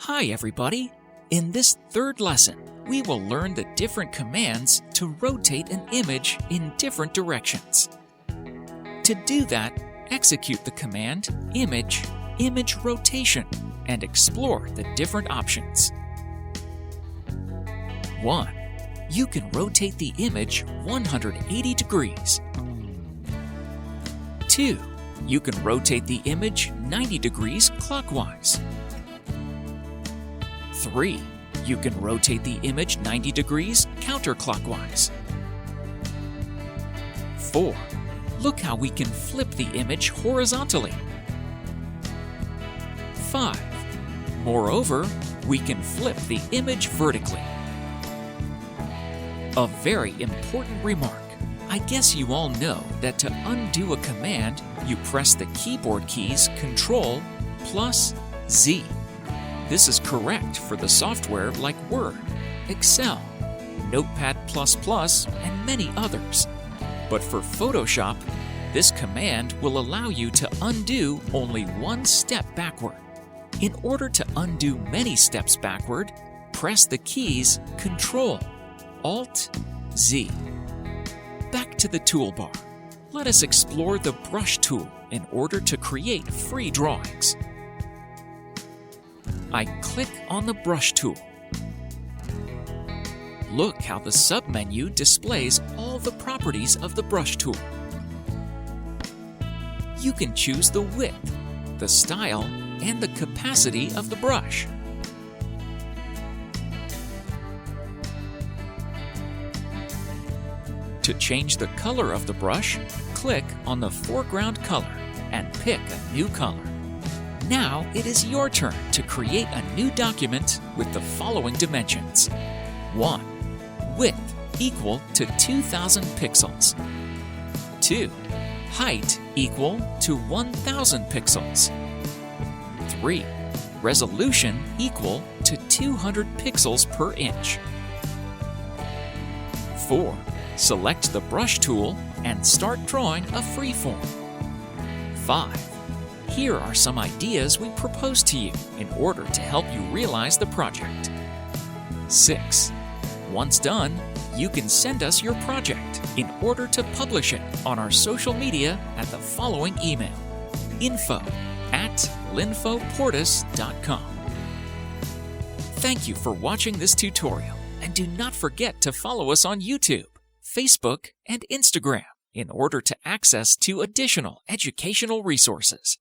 Hi everybody! In this third lesson, we will learn the different commands to rotate an image in different directions. To do that, execute the command image rotation and explore the different options. 1. You can rotate the image 180 degrees. 2. You can rotate the image 90 degrees clockwise. 3. You can rotate the image 90 degrees counterclockwise. 4. Look how we can flip the image horizontally. 5. Moreover, we can flip the image vertically. A very important remark. I guess you all know that to undo a command, you press the keyboard keys Ctrl plus Z. This is correct for the software like Word, Excel, Notepad++, and many others. But for Photoshop, this command will allow you to undo only one step backward. In order to undo many steps backward, press the keys Ctrl, Alt, Z. Back to the toolbar. Let us explore the brush tool in order to create free drawings. I click on the brush tool. Look how the submenu displays all the properties of the brush tool. You can choose the width, the style, and the capacity of the brush. To change the color of the brush, click on the foreground color and pick a new color. Now it is your turn to create a new document with the following dimensions. 1. Width equal to 2000 pixels. 2. Height equal to 1000 pixels. 3. Resolution equal to 200 pixels per inch. 4. Select the brush tool and start drawing a freeform. 5. Here are some ideas we propose to you in order to help you realize the project. 6. Once done, you can send us your project in order to publish it on our social media at the following email: info@linfopourtous.com. Thank you for watching this tutorial, and do not forget to follow us on YouTube, Facebook, and Instagram in order to access 2 additional educational resources.